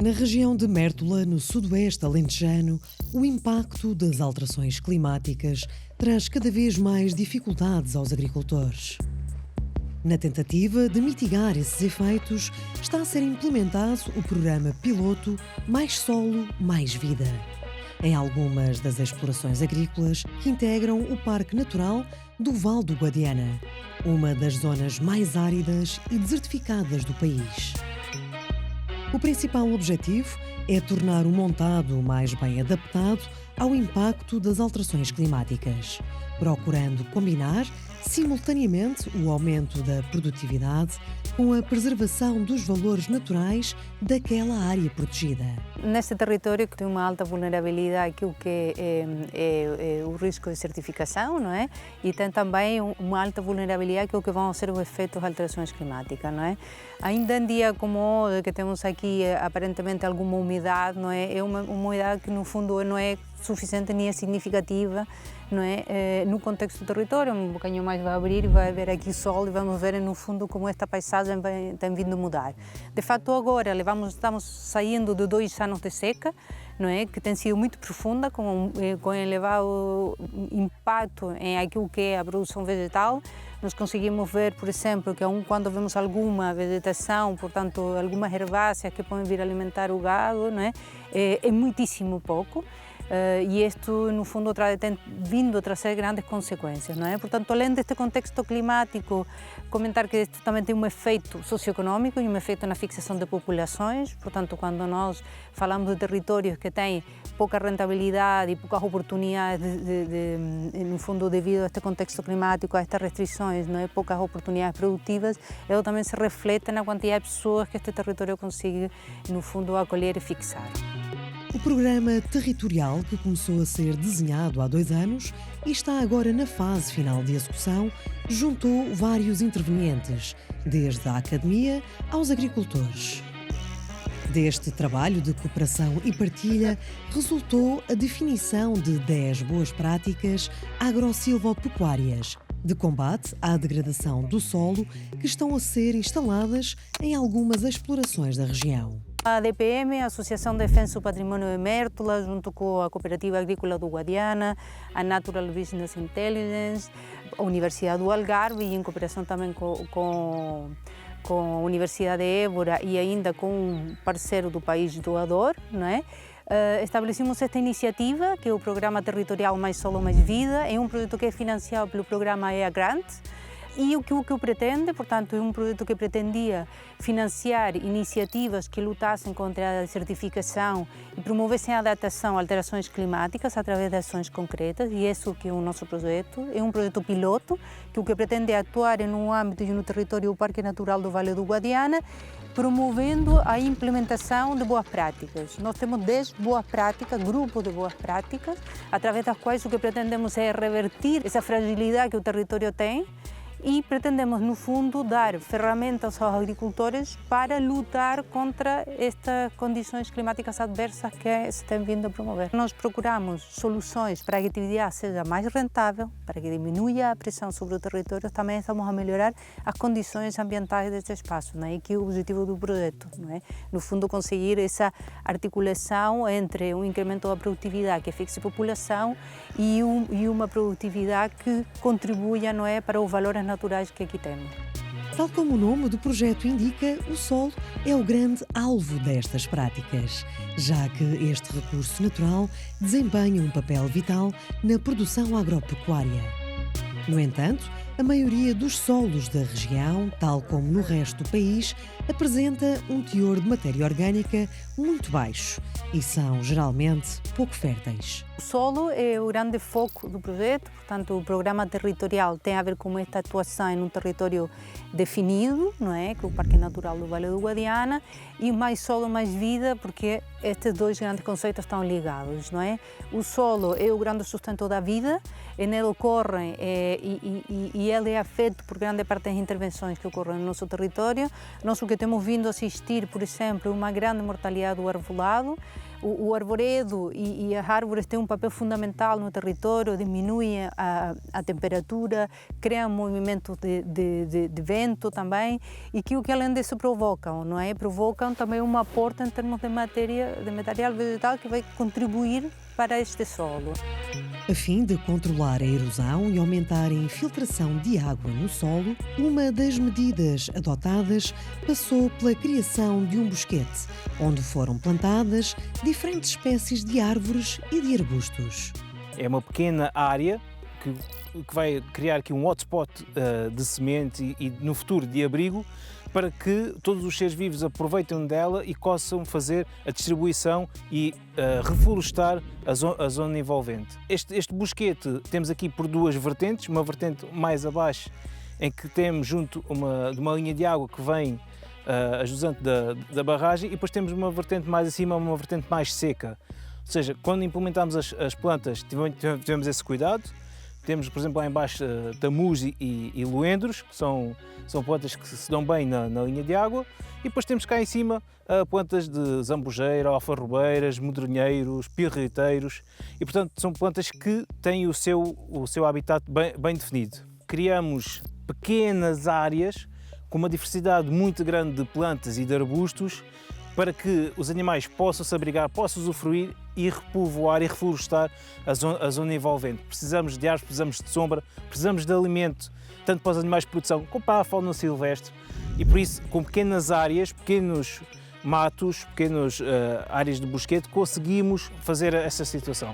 Na região de Mértola, no sudoeste alentejano, o impacto das alterações climáticas traz cada vez mais dificuldades aos agricultores. Na tentativa de mitigar esses efeitos, está a ser implementado o programa piloto Mais Solo, Mais Vida, em algumas das explorações agrícolas que integram o Parque Natural do Val do Guadiana, uma das zonas mais áridas e desertificadas do país. O principal objetivo é tornar o montado mais bem adaptado ao impacto das alterações climáticas, procurando combinar simultaneamente o aumento da produtividade com a preservação dos valores naturais daquela área protegida. Neste território que tem uma alta vulnerabilidade, aquilo que é o risco de certificação, não é? E tem também uma alta vulnerabilidade, aquilo que vão ser os efeitos das alterações climáticas, não é? Ainda em dia como hoje, que temos aqui aparentemente alguma umidade, não é? É uma umidade que no fundo não é suficiente nem é significativa, não é? No contexto do território, um bocadinho mais vai abrir e vai haver aqui sol e vamos ver no fundo como esta paisagem tem vindo a mudar. De fato agora estamos saindo de 2 anos de seca, não é? Que tem sido muito profunda, com elevado impacto em aquilo que é a produção vegetal. Nós conseguimos ver, por exemplo, que aun quando vemos alguma vegetação, portanto algumas herbáceas que podem vir alimentar o gado, não é? É muitíssimo pouco. E isto, no fundo, tem vindo a trazer grandes consequências, não é? Portanto, além deste contexto climático, comentar que isto também tem um efeito socioeconómico e um efeito na fixação de populações. Portanto, quando nós falamos de territórios que têm pouca rentabilidade e poucas oportunidades, no fundo, devido a este contexto climático, a estas restrições, não é? Poucas oportunidades produtivas, isso também se reflete na quantidade de pessoas que este território consegue, no fundo, acolher e fixar. O programa territorial, que começou a ser desenhado há 2 anos e está agora na fase final de execução, juntou vários intervenientes, desde a academia aos agricultores. Deste trabalho de cooperação e partilha resultou a definição de 10 boas práticas agro-silvopecuárias de combate à degradação do solo que estão a ser instaladas em algumas explorações da região. A ADPM, a Associação de Defesa do Património de Mértola, junto com a Cooperativa Agrícola do Guadiana, a Natural Business Intelligence, a Universidade do Algarve e em cooperação também com a Universidade de Évora e ainda com um parceiro do país doador, não é? Estabelecemos esta iniciativa, que é o Programa Territorial Mais Solo Mais Vida, é um projeto que é financiado pelo programa EA Grant. E o que pretende, portanto, é um projeto que pretendia financiar iniciativas que lutassem contra a desertificação e promovessem a adaptação a alterações climáticas através de ações concretas, e isso que é o nosso projeto. É um projeto piloto, que o que pretende é atuar no âmbito e no território do Parque Natural do Vale do Guadiana, promovendo a implementação de boas práticas. Nós temos 10 boas práticas, grupos de boas práticas, através das quais o que pretendemos é revertir essa fragilidade que o território tem, e pretendemos, no fundo, dar ferramentas aos agricultores para lutar contra estas condições climáticas adversas que se têm vindo a promover. Nós procuramos soluções para que a atividade seja mais rentável, para que diminua a pressão sobre o território. Também estamos a melhorar as condições ambientais deste espaço, não é? E que é o objetivo do projeto, não é? No fundo, conseguir essa articulação entre um incremento da produtividade que fixe a população e uma produtividade que contribua, não é, para os valores naturais que aqui temos. Tal como o nome do projeto indica, o solo é o grande alvo destas práticas, já que este recurso natural desempenha um papel vital na produção agropecuária. No entanto, a maioria dos solos da região, tal como no resto do país, apresenta um teor de matéria orgânica muito baixo e são geralmente pouco férteis. O solo é o grande foco do projeto, portanto o programa territorial tem a ver com esta atuação em um território definido, não é? Que é o Parque Natural do Vale do Guadiana, e mais solo, mais vida, porque estes 2 grandes conceitos estão ligados, não é? O solo é o grande sustento da vida, e nele ocorrem e ele é afeto por grande parte das intervenções que ocorrem no nosso território. Nós o que temos vindo a assistir, por exemplo, é uma grande mortalidade do arbolado, O arvoredo e as árvores têm um papel fundamental no território, diminuem a temperatura, criam movimento de vento também, e que o que além disso provocam, não é? Provocam também um aporte em termos de material vegetal que vai contribuir para este solo. A fim de controlar a erosão e aumentar a infiltração de água no solo, uma das medidas adotadas passou pela criação de um bosquete, onde foram plantadas diferentes espécies de árvores e de arbustos. É uma pequena área que vai criar aqui um hotspot de semente e no futuro de abrigo, para que todos os seres vivos aproveitem dela e possam fazer a distribuição e reflorestar a zona envolvente. Este bosquete temos aqui por duas vertentes, uma vertente mais abaixo em que temos junto de uma linha de água que vem ajusante da barragem, e depois temos uma vertente mais acima, uma vertente mais seca. Ou seja, quando implementámos as plantas tivemos esse cuidado. Temos, por exemplo, lá em baixo tamus e loendros, que são plantas que se dão bem na linha de água, e depois temos cá em cima plantas de zambujeira, alfarrobeiras, medronheiros, pirriteiros, e portanto são plantas que têm o seu habitat bem definido. Criamos pequenas áreas com uma diversidade muito grande de plantas e de arbustos, para que os animais possam se abrigar, possam usufruir e repovoar e reflorestar a zona envolvente. Precisamos de árvores, precisamos de sombra, precisamos de alimento, tanto para os animais de produção como para a fauna silvestre, e por isso, com pequenas áreas, pequenos matos, pequenas áreas de bosquete, conseguimos fazer essa situação.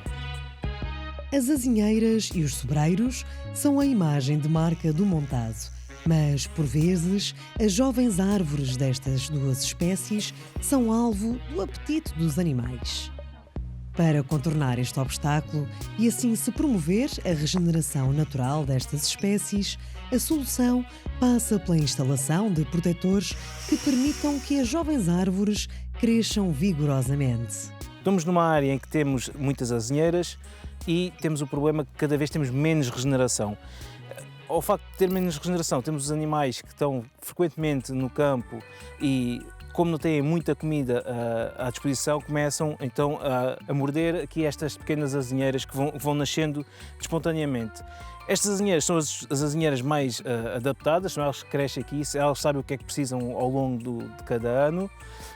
As azinheiras e os sobreiros são a imagem de marca do Montado. Mas, por vezes, as jovens árvores destas duas espécies são alvo do apetite dos animais. Para contornar este obstáculo e assim se promover a regeneração natural destas espécies, a solução passa pela instalação de protetores que permitam que as jovens árvores cresçam vigorosamente. Estamos numa área em que temos muitas azinheiras e temos o problema que cada vez temos menos regeneração. Ao facto de ter menos regeneração, temos os animais que estão frequentemente no campo e, como não têm muita comida à disposição, começam então a morder aqui estas pequenas azinheiras que vão nascendo espontaneamente. Estas azinheiras são as azinheiras mais adaptadas, são elas que crescem aqui, elas sabem o que é que precisam ao longo de cada ano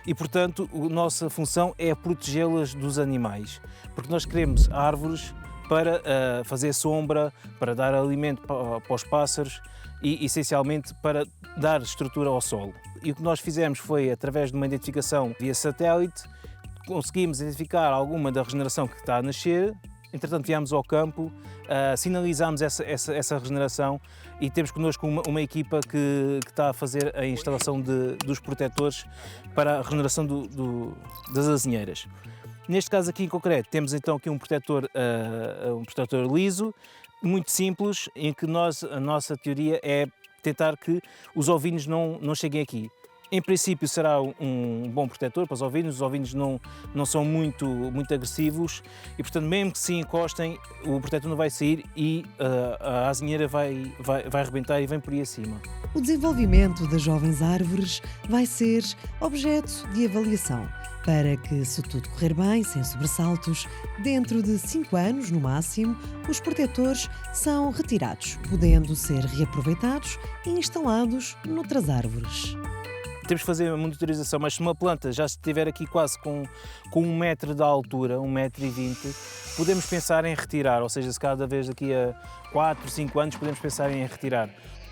e, portanto, a nossa função é protegê-las dos animais, porque nós queremos árvores para fazer sombra, para dar alimento para os pássaros e, essencialmente, para dar estrutura ao solo. E o que nós fizemos foi, através de uma identificação via satélite, conseguimos identificar alguma da regeneração que está a nascer. Entretanto, viemos ao campo, sinalizámos essa regeneração e temos connosco uma equipa que está a fazer a instalação dos protetores para a regeneração das azinheiras. Neste caso aqui em concreto, temos então aqui um protetor liso, muito simples, em que a nossa teoria é tentar que os ovinos não cheguem aqui. Em princípio será um bom protetor para os ovinos não são muito agressivos e, portanto, mesmo que se encostem, o protetor não vai sair e a azinheira vai arrebentar e vem por aí acima. O desenvolvimento das jovens árvores vai ser objeto de avaliação, para que, se tudo correr bem, sem sobressaltos, dentro de 5 anos, no máximo, os protetores são retirados, podendo ser reaproveitados e instalados noutras árvores. Temos que fazer a monitorização, mas se uma planta já estiver aqui quase com 1 metro de altura, 1,20 m, podemos pensar em retirar, ou seja, se cada vez daqui a 4, 5 anos podemos pensar em retirar.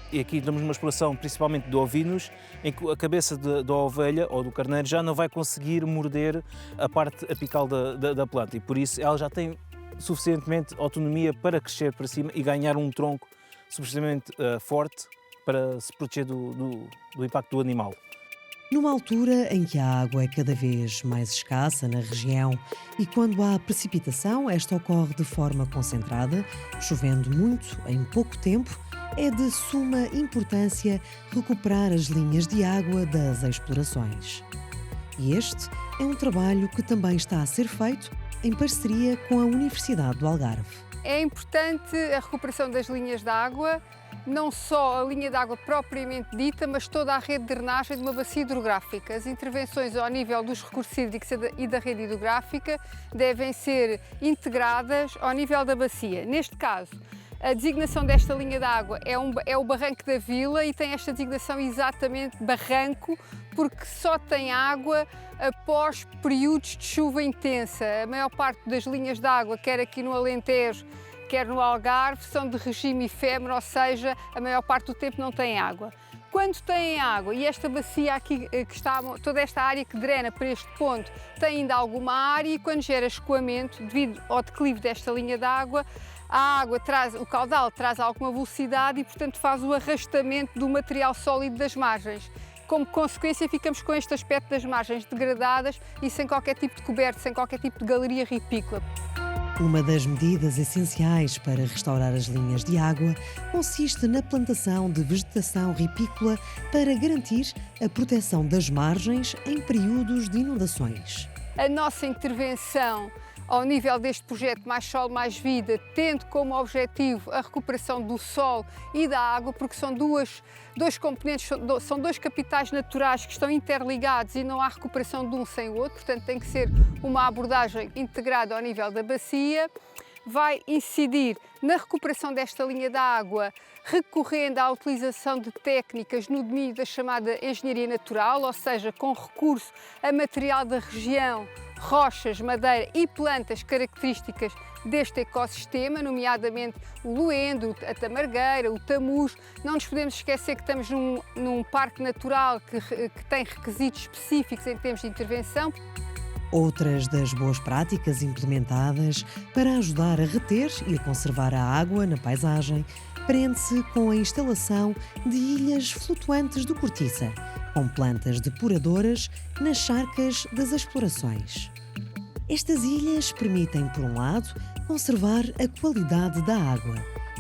E aqui temos uma exploração principalmente de ovinos, em que a cabeça da ovelha ou do carneiro já não vai conseguir morder a parte apical da planta e por isso ela já tem suficientemente autonomia para crescer para cima e ganhar um tronco suficientemente forte para se proteger do impacto do animal. Numa altura em que a água é cada vez mais escassa na região e quando há precipitação, esta ocorre de forma concentrada, chovendo muito em pouco tempo, é de suma importância recuperar as linhas de água das explorações. E este é um trabalho que também está a ser feito em parceria com a Universidade do Algarve. É importante a recuperação das linhas de água não só a linha de água propriamente dita, mas toda a rede de drenagem de uma bacia hidrográfica. As intervenções ao nível dos recursos hídricos e da rede hidrográfica devem ser integradas ao nível da bacia. Neste caso, a designação desta linha de água é o Barranco da Vila e tem esta designação exatamente barranco, porque só tem água após períodos de chuva intensa. A maior parte das linhas de água, quer aqui no Alentejo, quer no Algarve, são de regime efêmero, ou seja, a maior parte do tempo não tem água. Quando tem água, e esta bacia aqui, que está, toda esta área que drena para este ponto, tem ainda alguma área, e quando gera escoamento, devido ao declive desta linha de água, a água o caudal traz alguma velocidade e, portanto, faz o arrastamento do material sólido das margens. Como consequência, ficamos com este aspecto das margens degradadas e sem qualquer tipo de coberto, sem qualquer tipo de galeria ripícola. Uma das medidas essenciais para restaurar as linhas de água consiste na plantação de vegetação ripícola para garantir a proteção das margens em períodos de inundações. A nossa intervenção ao nível deste projeto Mais Solo, Mais Vida, tendo como objetivo a recuperação do solo e da água, porque são dois componentes, são dois capitais naturais que estão interligados e não há recuperação de um sem o outro, portanto tem que ser uma abordagem integrada ao nível da bacia. Vai incidir na recuperação desta linha de água, recorrendo à utilização de técnicas no domínio da chamada engenharia natural, ou seja, com recurso a material da região, rochas, madeira e plantas características deste ecossistema, nomeadamente o luendro, a tamargueira, o tamus. Não nos podemos esquecer que estamos num parque natural que tem requisitos específicos em termos de intervenção. Outras das boas práticas implementadas para ajudar a reter e a conservar a água na paisagem prende-se com a instalação de ilhas flutuantes de cortiça, com plantas depuradoras nas charcas das explorações. Estas ilhas permitem, por um lado, conservar a qualidade da água,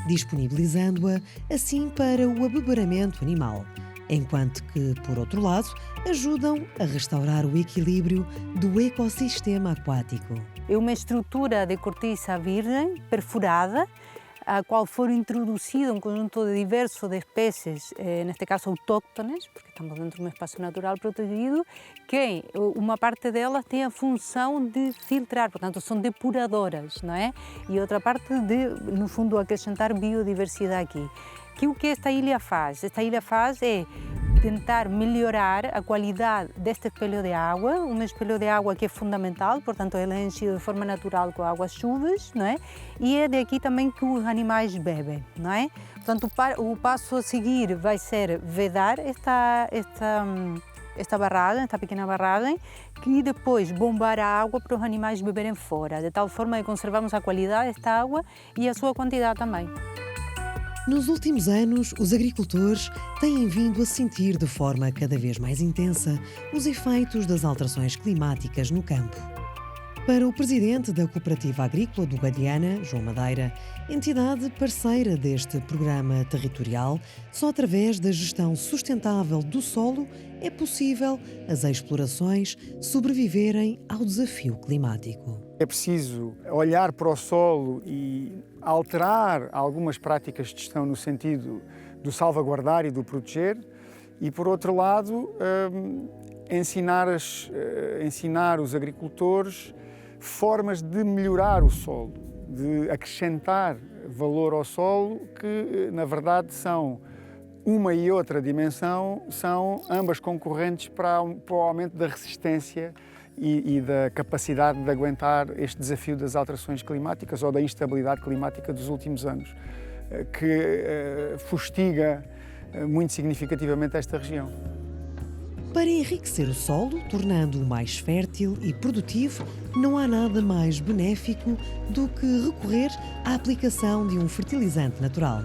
disponibilizando-a assim para o abeberamento animal, enquanto que, por outro lado, ajudam a restaurar o equilíbrio do ecossistema aquático. É uma estrutura de cortiça virgem, perfurada, a qual foram introduzido um conjunto de diversos de espécies, neste caso autóctones, porque estamos dentro de um espaço natural protegido, que uma parte delas tem a função de filtrar, portanto são depuradoras, não é? E outra parte de, no fundo, acrescentar biodiversidade aqui. Que o que esta ilha faz? Esta ilha faz é tentar melhorar a qualidade deste espelho de água, um espelho de água que é fundamental, portanto ele é enchido de forma natural com águas chuvas, não é? E é daqui também que os animais bebem, não é? Portanto o passo a seguir vai ser vedar esta barragem, esta pequena barragem, que depois bombar a água para os animais beberem fora, de tal forma que conservamos a qualidade desta água e a sua quantidade também. Nos últimos anos, os agricultores têm vindo a sentir de forma cada vez mais intensa os efeitos das alterações climáticas no campo. Para o presidente da Cooperativa Agrícola do Guadiana, João Madeira, entidade parceira deste programa territorial, só através da gestão sustentável do solo é possível as explorações sobreviverem ao desafio climático. É preciso olhar para o solo e alterar algumas práticas de gestão no sentido do salvaguardar e do proteger e, por outro lado, ensinar os agricultores formas de melhorar o solo, de acrescentar valor ao solo que, na verdade, são uma e outra dimensão, são ambas concorrentes para o aumento da resistência e da capacidade de aguentar este desafio das alterações climáticas ou da instabilidade climática dos últimos anos, que fustiga muito significativamente esta região. Para enriquecer o solo, tornando-o mais fértil e produtivo, não há nada mais benéfico do que recorrer à aplicação de um fertilizante natural.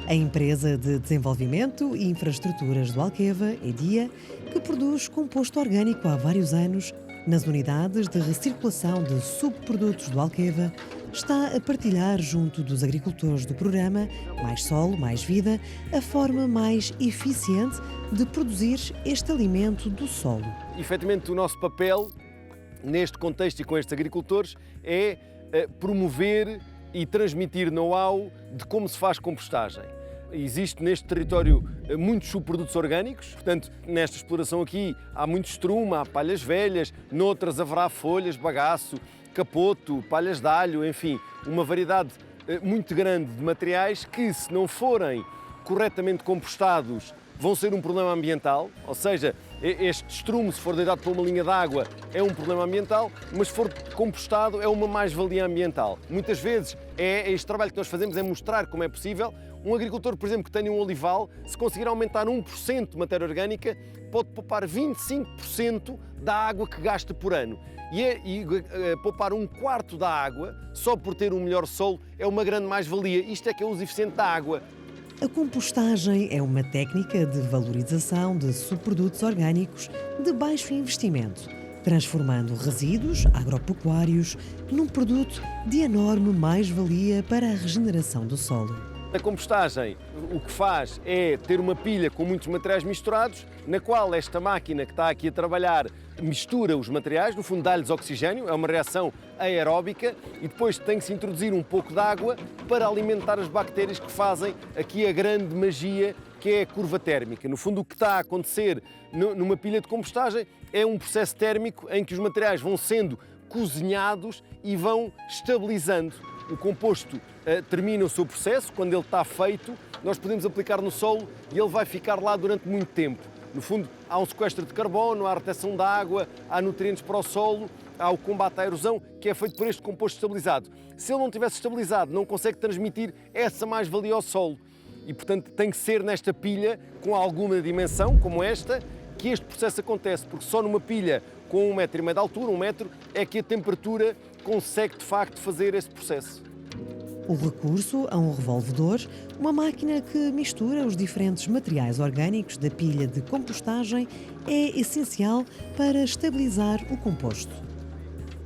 A empresa de desenvolvimento e infraestruturas do Alqueva, EDIA, que produz composto orgânico há vários anos, nas unidades de recirculação de subprodutos do Alqueva, está a partilhar junto dos agricultores do programa Mais Solo, Mais Vida, a forma mais eficiente de produzir este alimento do solo. Efetivamente, o nosso papel, neste contexto e com estes agricultores, é promover e transmitir know-how de como se faz compostagem. Existe neste território muitos subprodutos orgânicos, portanto, nesta exploração aqui há muito estrume, há palhas velhas, noutras haverá folhas, bagaço, capoto, palhas de alho, enfim, uma variedade muito grande de materiais que, se não forem corretamente compostados, vão ser um problema ambiental, ou seja, este estrume, se for deitado para uma linha de água, é um problema ambiental, mas se for compostado é uma mais-valia ambiental. Muitas vezes este trabalho que nós fazemos é mostrar como é possível. Um agricultor, por exemplo, que tenha um olival, se conseguir aumentar 1% de matéria orgânica, pode poupar 25% da água que gasta por ano. E poupar 1/4 da água, só por ter um melhor solo, é uma grande mais-valia. Isto é que é o uso eficiente da água. A compostagem é uma técnica de valorização de subprodutos orgânicos de baixo investimento, transformando resíduos agropecuários num produto de enorme mais-valia para a regeneração do solo. A compostagem o que faz é ter uma pilha com muitos materiais misturados, na qual esta máquina que está aqui a trabalhar mistura os materiais, no fundo dá-lhes oxigênio, é uma reação aeróbica, e depois tem que se introduzir um pouco de água para alimentar as bactérias que fazem aqui a grande magia, que é a curva térmica. No fundo, o que está a acontecer numa pilha de compostagem é um processo térmico em que os materiais vão sendo cozinhados e vão estabilizando. O composto termina o seu processo, quando ele está feito, nós podemos aplicar no solo e ele vai ficar lá durante muito tempo. No fundo, há um sequestro de carbono, há a retenção da água, há nutrientes para o solo, há o combate à erosão, que é feito por este composto estabilizado. Se ele não tivesse estabilizado, não consegue transmitir essa mais-valia ao solo. E, portanto, tem que ser nesta pilha, com alguma dimensão, como esta, que este processo acontece, porque só numa pilha com 1,5 m de altura, 1 metro, é que a temperatura consegue, de facto, fazer esse processo. O recurso a um revolvedor, uma máquina que mistura os diferentes materiais orgânicos da pilha de compostagem, é essencial para estabilizar o composto.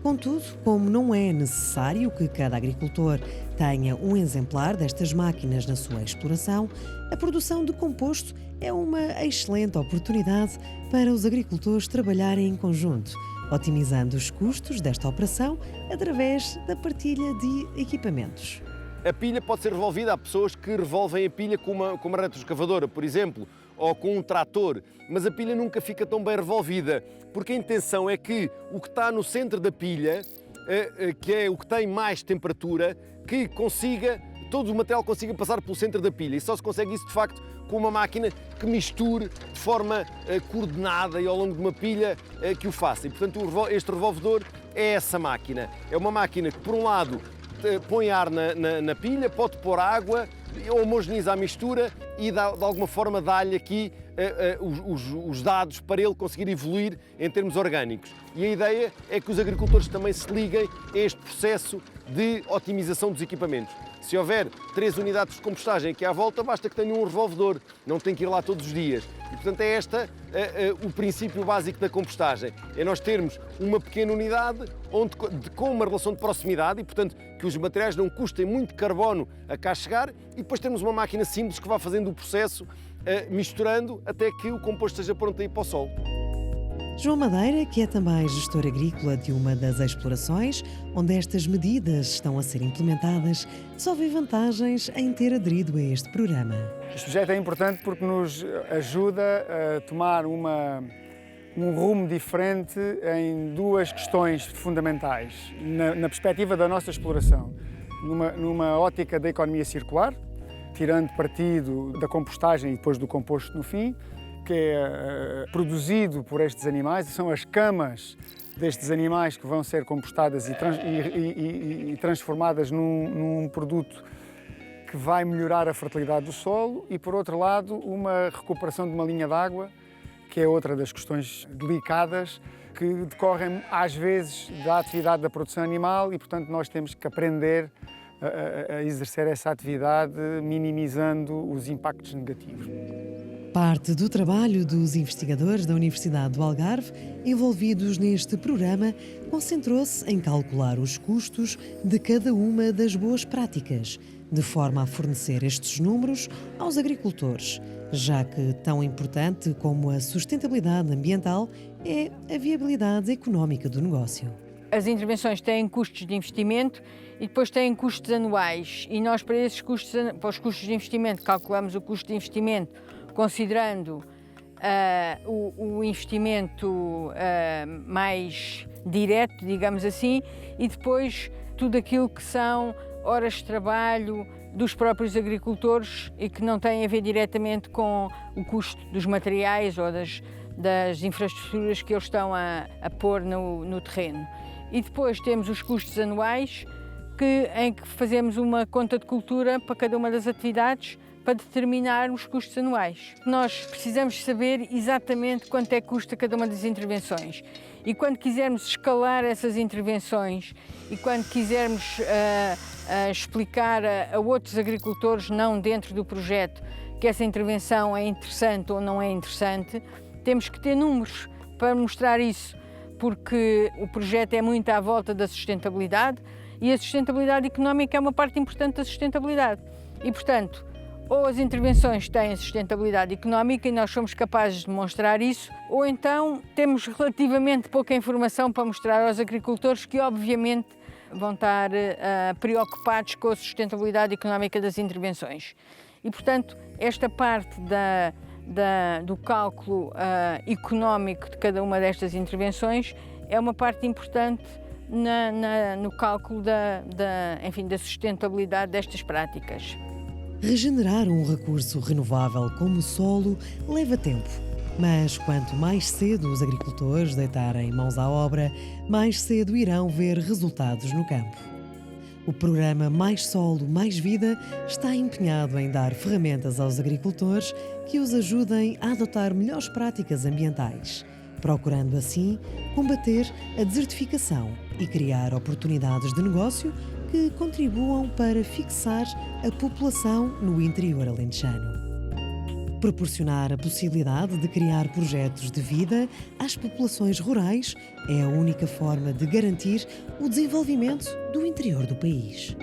Contudo, como não é necessário que cada agricultor tenha um exemplar destas máquinas na sua exploração, a produção de composto é uma excelente oportunidade para os agricultores trabalharem em conjunto, otimizando os custos desta operação através da partilha de equipamentos. A pilha pode ser revolvida, há pessoas que revolvem a pilha com uma retroescavadora, por exemplo, ou com um trator, mas a pilha nunca fica tão bem revolvida, porque a intenção é que o que está no centro da pilha, que é o que tem mais temperatura, que todo o material consiga passar pelo centro da pilha, e só se consegue isso de facto com uma máquina que misture de forma coordenada e ao longo de uma pilha que o faça. E portanto este revolvedor é essa máquina. É uma máquina que por um lado põe ar na pilha, pode pôr água, homogeniza a mistura e de alguma forma dá-lhe aqui os dados para ele conseguir evoluir em termos orgânicos. E a ideia é que os agricultores também se liguem a este processo de otimização dos equipamentos. Se houver 3 unidades de compostagem aqui à volta, basta que tenham um revolvedor, não tem que ir lá todos os dias. E, portanto, é o princípio básico da compostagem. É nós termos uma pequena unidade com uma relação de proximidade e, portanto, que os materiais não custem muito carbono a cá chegar, e depois temos uma máquina simples que vai fazendo o processo, misturando até que o composto esteja pronto a ir para o solo. João Madeira, que é também gestor agrícola de uma das explorações onde estas medidas estão a ser implementadas, só vê vantagens em ter aderido a este programa. Este projeto é importante porque nos ajuda a tomar um rumo diferente em 2 questões fundamentais, na perspectiva da nossa exploração. Numa ótica da economia circular, tirando partido da compostagem e depois do composto no fim, que é produzido por estes animais, são as camas destes animais que vão ser compostadas e transformadas num produto que vai melhorar a fertilidade do solo, e por outro lado uma recuperação de uma linha de água, que é outra das questões delicadas que decorrem às vezes da atividade da produção animal, e portanto nós temos que aprender a exercer essa atividade minimizando os impactos negativos. Parte do trabalho dos investigadores da Universidade do Algarve envolvidos neste programa concentrou-se em calcular os custos de cada uma das boas práticas, de forma a fornecer estes números aos agricultores, já que tão importante como a sustentabilidade ambiental é a viabilidade económica do negócio. As intervenções têm custos de investimento e depois têm custos anuais. E nós, para os custos de investimento, calculamos o custo de investimento considerando o investimento mais direto, digamos assim, e depois tudo aquilo que são horas de trabalho dos próprios agricultores e que não têm a ver diretamente com o custo dos materiais ou das infraestruturas que eles estão a pôr no terreno. E depois temos os custos anuais, em que fazemos uma conta de cultura para cada uma das atividades para determinar os custos anuais. Nós precisamos saber exatamente quanto é que custa cada uma das intervenções. E quando quisermos escalar essas intervenções e quando quisermos explicar a outros agricultores, não dentro do projeto, que essa intervenção é interessante ou não é interessante, temos que ter números para mostrar isso, porque o projeto é muito à volta da sustentabilidade e a sustentabilidade económica é uma parte importante da sustentabilidade. E, portanto, ou as intervenções têm sustentabilidade económica e nós somos capazes de demonstrar isso, ou então temos relativamente pouca informação para mostrar aos agricultores que, obviamente, vão estar preocupados com a sustentabilidade económica das intervenções. E, portanto, esta parte do cálculo económico de cada uma destas intervenções é uma parte importante no cálculo enfim, da sustentabilidade destas práticas. Regenerar um recurso renovável como o solo leva tempo, mas quanto mais cedo os agricultores deitarem mãos à obra, mais cedo irão ver resultados no campo. O programa Mais Solo, Mais Vida está empenhado em dar ferramentas aos agricultores que os ajudem a adotar melhores práticas ambientais, procurando assim combater a desertificação e criar oportunidades de negócio que contribuam para fixar a população no interior alentejano. Proporcionar a possibilidade de criar projetos de vida às populações rurais é a única forma de garantir o desenvolvimento do interior do país.